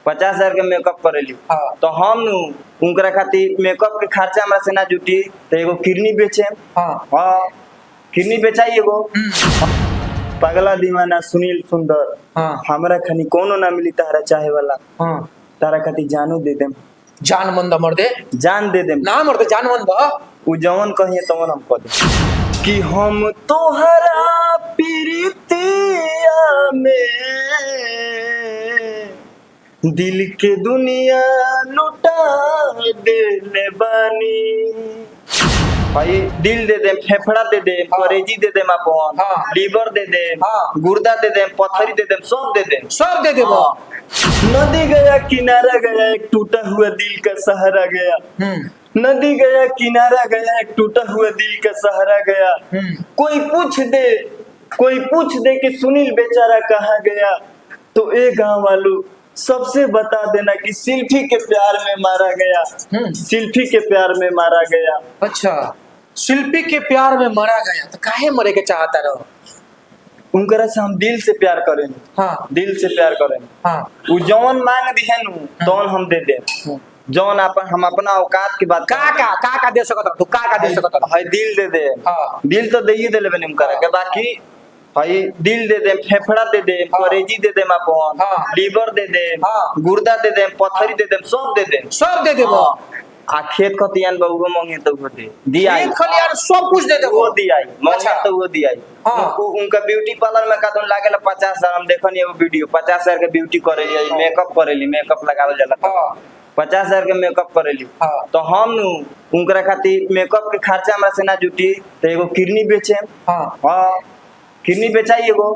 50,000 के मेकअप करेली। हाँ। तो हम उनकरा खातिर मेकअप के खर्चा हमरा से ना जुटी तो एगो किडनी बेचे। हाँ। हाँ, किडनी बेचाई एगो। पगला दीवाना सुनील सुंदर। हाँ। हमरा खानी कोनो ना मिली तारा चाहे वाला। हाँ। तारा खातिर जानू दे देम। जान मन द मर्दे, जान दे देम। ना मर्दे जान मन द। उ जवन कहिए तवन हम कह दे कि हम तोहरा प्रीतिया में दिल के दुनिया लुटा देले बानी। भाई दिल दे दे, फेफड़ा दे दे, हाँ। करेजी दे दे, अपन हाँ। लीवर दे दे, हाँ। गुर्दा दे दे, पत्थरी दे दे, सब दे दे, सब दे देबो। नदी गया किनारा गया एक टूटा हुआ दिल का सहारा गया। नदी गया किनारा गया एक टूटा हुआ दिल का सहारा गया। कोई पूछ दे कि सुनील बेचारा कहाँ गया तो ए गांव वालों सबसे बता देना कि शिल्पी के प्यार में मारा गया। शिल्पी के प्यार में मारा गया। अच्छा, शिल्पी के प्यार में मारा गया तो काहे मरे के चाहता रहो? उनकरा से हम दिल से प्यार करेंगे। हाँ। दिल से प्यार करेंगे। हाँ। उ जौन मांग दिहन तौन हम दे दे। जौन हम अपना औकात की बात का दे सकत तू का दे सकत है दिल दे दे। हाँ। दिल तो दे ही दे लेबे उनकरा के, बाकी भाई दिल दे दे, फेफड़ा दे दे, हाँ। करेजी दे दे, अपन हाँ। लीवर दे दे, हाँ। गुर्दा दे दे, पत्थरी दे दे, सब दे दे, सब दे देबो। आ खेत खतियान बहु मांगे तो वो दे दिया। खेत खलियान सब कुछ दे देबो। वो दिया मांगे अच्छा। तो वो दिया। हाँ। उनका ब्यूटी पार्लर में का तो लागेला 50,000। हम देखनी एगो वीडियो 50,000 के ब्यूटी करेली, मेकअप करेली, मेकअप लगावल जाला। हाँ। 50,000 के मेकअप करेली। हाँ। तो हम उनकरा खातिर मेकअप के खर्चा हमरा से ना जुटी तो एगो किडनी बेचे। हाँ। हाँ, किडनी बेचाई एगो।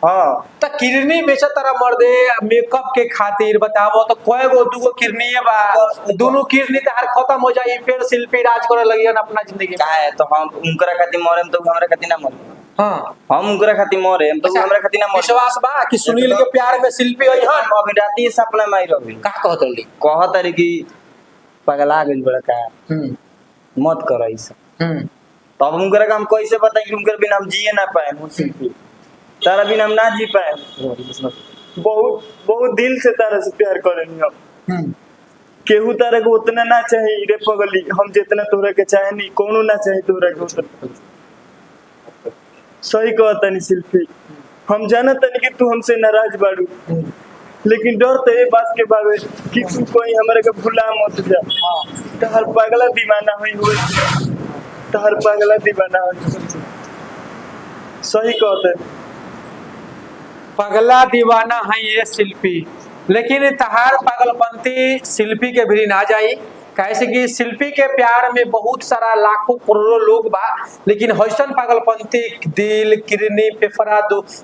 हाँ, त किडनी बेचा तारा मर्दे मेकअप के खातिर बतावो तो कोई गो दूगो किडनी बा, दोनों किडनी तार खत्म हो जाई फिर शिल्पी राज करे लगियन अपना जिंदगी का है तो हम उनकरा खातिर मरेम तो हमरा खातिर ना मरे। हाँ। हम उनकरा खातिर मरेम तो हमरा खातिर ना मरे। विश्वास बा कि सुनील के प्यार में शिल्पी होई हन। अभी राती सपना में आई रही का कहत रही? कहत रही कि पगला गइल बड़ा का, मत कर ऐसा। तब उनकरा का हम कैसे बताएं कि उनकर बिना हम जिए ना पाए। शिल्पी तारा बिना हम ना जी पाए। बहुत बहुत दिल से तारा से प्यार करेनी हम। केहू तारा को उतना ना चाहे रे पगली, हम जितना तोरा के चाहे नहीं कोनो ना चाहे तोरा के उतना। सही कहता नहीं शिल्पी, हम जानत नहीं कि तू हमसे नाराज बाड़ू, लेकिन डर तो ये बात के बारे कि तू कोई हमारे के भुला मत जा। तहर पगला दीवाना हुई तहर पगला दीवाना हुई। सही कहते पगला दीवाना है ये शिल्पी, लेकिन तहार पागलपंती शिल्पी के भी ना जाई। कैसे कि शिल्पी के प्यार में बहुत सारा लाखों करोड़ों लोग बा, लेकिन हौसन पागलपंती दिल किडनी फेफड़ा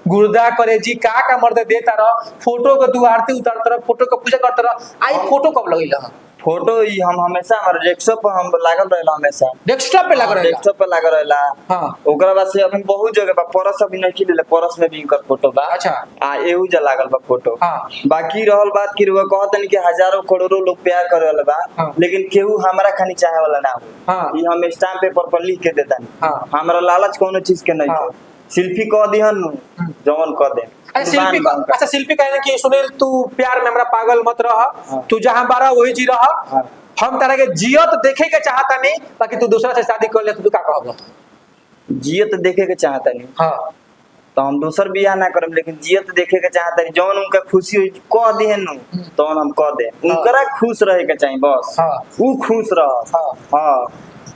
गुर्दा करेजी का मर्द देता रह। फोटो के तू आरती उतारता रह, फोटो के पूजा करता रह। आई फोटो कब लगेला? फोटो ही हम हमेशा हमारे डेस्कटॉप पर हम लागल रहेला। हमेशा डेस्कटॉप पे लग रहेला। डेस्कटॉप पे लागल रहेला। हां। ओकरा बाद से अपन बहुत जगह बा, परस अभी नहीं लेले, परस में भी इनकर फोटो बा। अच्छा। आ एहू जा लागल बा फोटो। हां। बाकी रहल बात कि रुआ कहतन कि हजारों करोड़ों लोग प्यार करे वाला बा। हाँ। लेकिन केहू हमरा खानी चाहे वाला ना हो। हाँ। ई हम स्टैम्प पेपर पर लिख के देतानी। हाँ। हमरा लालच कोनो चीज के नहीं। हाँ। शिल्पी कह दिहन जवन कह दे। शिल्पी अच्छा शिल्पी कहने कि सुनील तू प्यार में हमरा पागल मत रह, तू जहां बारा वही जी रह। हम तरह के जियत देखे के चाहता नहीं, ताकि तू दूसरा से शादी कर ले तो तू का कहबो? जियत देखे के चाहता नहीं। हाँ। तो हम दूसर बियाह ना करब, लेकिन जियत देखे के चाहता नहीं। जौन उनका खुशी हुई कह दिहन तो हम कह दे। उनकरा खुश रहे के चाहिए बस। हाँ। उ खुश रह। हाँ। हाँ।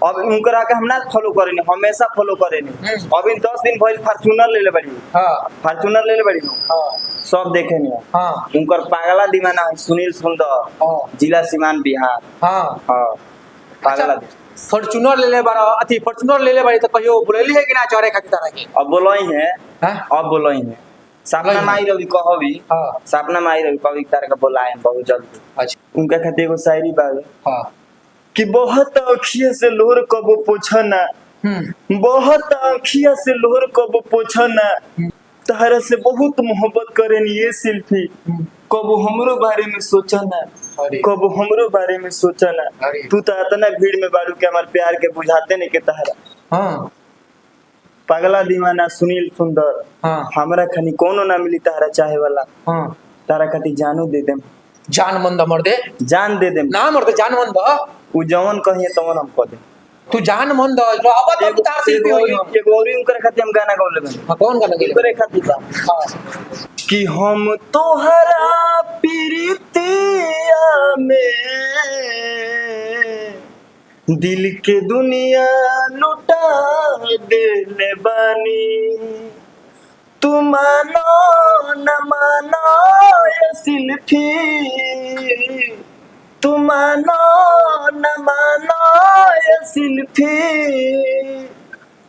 अब उनकरा के हम ना फॉलो करेनी, हमेशा फॉलो करेनी। अभी 10 दिन पहले फॉर्च्यूनर ले ले बड़ी। हाँ। फॉर्च्यूनर ले ले बड़ी। हाँ। सब देखे नहीं। हाँ। उनकर पागला दीवाना है सुनील सुंदर। हाँ। जिला सीमान बिहार। हाँ। हाँ, पागला। फॉर्च्यूनर ले ले बारा, अथी फॉर्च्यूनर ले ले बारी तो कहियो बोलेली है कि ना चोरे खातिर तरह के? अब बोलई है। हां। अब बोलई है। सपना माई रवि कहबी। हाँ। सपना माई रवि कवि तार का बोलाए बहुत जल्दी। अच्छा। उनका खातिर एगो शायरी बावे हाँ। कि बहुत अखिया से लोहर कबो पोछना, बहुत अखिया से लोहर कबो पोछना, तहरा से बहुत मोहब्बत करेनी ये शिल्पी, कबो हमरो बारे में सोचना, कबो हमरो बारे में सोचना। तू तो इतना भीड़ में बारू के हमारे प्यार के बुझाते नहीं के तहरा। हाँ। पगला दीवाना सुनील सुंदर। हाँ। हमरा खानी कोनो ना मिली तारा चाहे वाला। हाँ। तारा खातिर जानू दे देम। जान मन द मर्दे, जान दे दे ना मर्दे जान मन द, उ जवन कहिए तवन हम कह दे। तू जान मन द रहबा तब तार शिल्पी होई हम। एगो और उनकर खातिर हम गाना गाउले बनी। हाँ, कौन गाना गेले? उनकर खातिर बा हाँ कि हम तोहरा प्रीतिया में दिल के दुनिया लुटा देले बानी, तू मानो न मानो ये शिल्पी, तू मानो न मानो ये शिल्पी,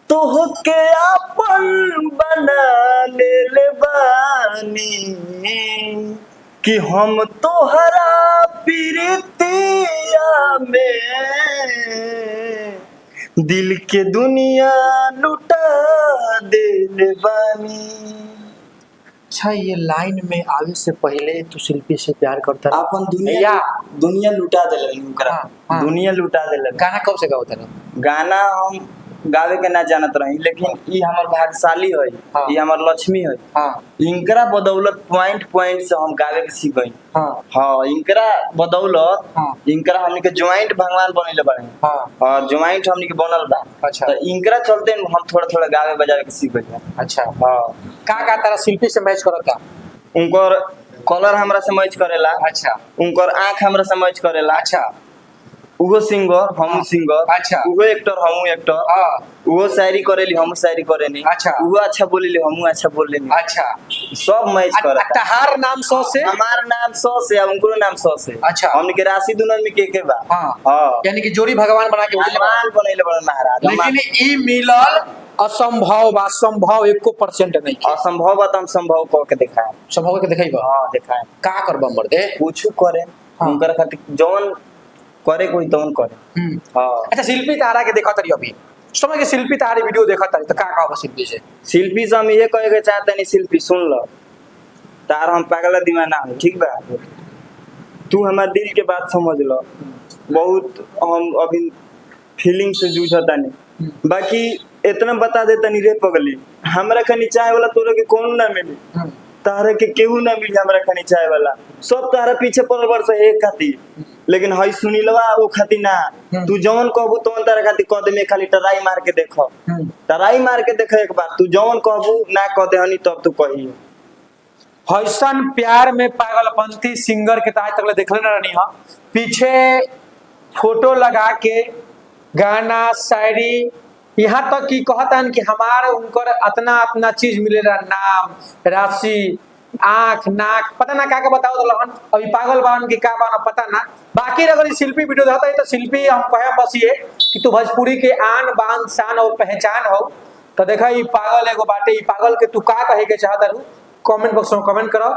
तोहके अपन बना ले बानी कि हम तोहरा प्रीतिया में दिल के दुनिया लुटा देले बानी। अच्छा, ये लाइन में आवे से पहले तू शिल्पी से प्यार करता रहा? अपन दुनिया दुनिया लुटा देले ओकरा। हाँ। दुनिया लुटा देले। गाना कब से गाओ तेरा? गाना हम गावे के ना जानत रही, लेकिन ई हमर भाग्यशाली है, हाँ। ई हमर लक्ष्मी है। हाँ इनकरा बदौलत पॉइंट पॉइंट से हम गावे के सीख गई। हाँ हाँ, इनकरा बदौलत हाँ। इनकरा हमनी के ज्वाइंट भगवान बनले बाड़े। हाँ हाँ, ज्वाइंट हमनी के बनल बा। अच्छा। तो इनकरा चलते हम थोड़ा थोड़ा गावे बजावे के सीख गई। अच्छा, हाँ, का तारा शिल्पी से मैच करता? उनकर कलर हमरा से मैच करेला। अच्छा उनकर आंख हमरा से मैच करेला। अच्छा उहो सिंगर हम सिंगर। अच्छा। उहो एक्टर हम एक्टर। हाँ उहो शायरी करेली हम शायरी करेनी। अच्छा। उहो अच्छा बोलेली हम अच्छा बोलेनी। अच्छा, सब मैच करता। तहार नाम सौ से? हमार नाम 100 से और उनको नाम 100 से। अच्छा। हमनी के राशि दुनन में के बा। हाँ हाँ, यानी कि जोड़ी भगवान बना के भेजले बा। भगवान बनैले बड़ा महाराज। लेकिन ई मिलल असंभव बा, संभव 1% नहीं। असंभव बा त हम संभव क के दिखाए। संभव के देखइबा? हाँ, दिखाए। का करबा मर्दे? कुछ करे हाँ। उनकर खातिर जौन करे कोई तौन करे। हाँ, अच्छा, शिल्पी तारा के देखत रही अभी समय के शिल्पी तारी वीडियो देखत रही तो का कहबा शिल्पी से? शिल्पी से हम ये कहे के चाहते नहीं, शिल्पी सुन लो, तार हम पागल दीवाना है, ठीक बा? तू हमार दिल के बात समझ लो। बहुत हम अभी फीलिंग से जूझता नहीं, बाकी इतना बता देता नहीं रे पगली, हमरा खनी चाहे वाला तोरा के कौन ना मिली, तारा के केहू ना मिली हमरा खनी चाहे वाला, सब तारा पीछे पड़ल बड़ से एक खातिर। लेकिन हई सुनीलवा वो खातिर ना, तू जौन कहबू तौन तारा खातिर कह दे, में खाली टराई मार के देखो, टराई मार के देखो एक बार, तू जौन कहबू ना कह दे हनी तब तू कही। हसन प्यार में पागलपंती सिंगर के आज तक देखले ना रहनी हा, पीछे फोटो लगा के गाना शायरी, यहाँ तक कि कहता कि हमारे उनकर अतना अतना चीज मिलेला, नाम राशि आंख नाक पता ना का बताओ तो लहन अभी पागल बान की का बान पता ना। बाकी अगर ये शिल्पी वीडियो देखता है तो शिल्पी हम कहे बस ये कि तू भोजपुरी के आन बान शान और पहचान हो, तो देखा ये पागल एगो बाटे, ये पागल के तू का कहे के चाहता रू कमेंट बॉक्स में कमेंट करो।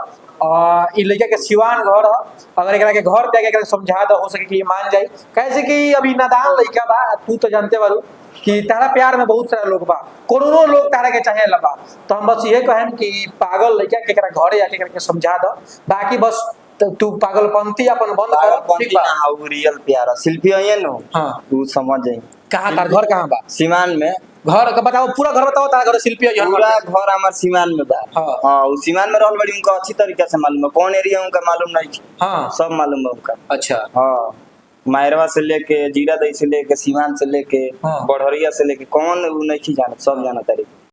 और ये लड़का के सिवान घर हो, अगर एकरा के घर पे एकरा समझा दो हो सके कि ये मान जाए, कैसे कि अभी नादान लड़का बा, तू तो जानते बारू कि तारा प्यार में बहुत सारा लोग बा, करोड़ों लोग तारा के चाहे लबा। तो हम बस ये कहें कि पागल लड़का के एकरा घरे आके एकरा के समझा दो, बाकी बस तू पागलपंती अपन बंद कर, ठीक बा? हाँ, रियल प्यार शिल्पी है ना। हाँ, तू समझ जाई। कहाँ तार घर कहाँ बा? सीमान में। घर का बताओ, पूरा घर बताओ, तारा घर शिल्पी है? पूरा घर हमार सीमान में बा। हाँ। हाँ, उस सीमान में रहल बड़ी, उनका अच्छी तरीके से मालूम है, कौन एरिया उनका मालूम नहीं। हाँ, सब मालूम है उनका। अच्छा। हाँ, मायरवा से लेके जीरा दही से लेके सीमान से लेके हाँ। बढ़रिया से लेके कौन नहीं जाना, सब जाना तारी।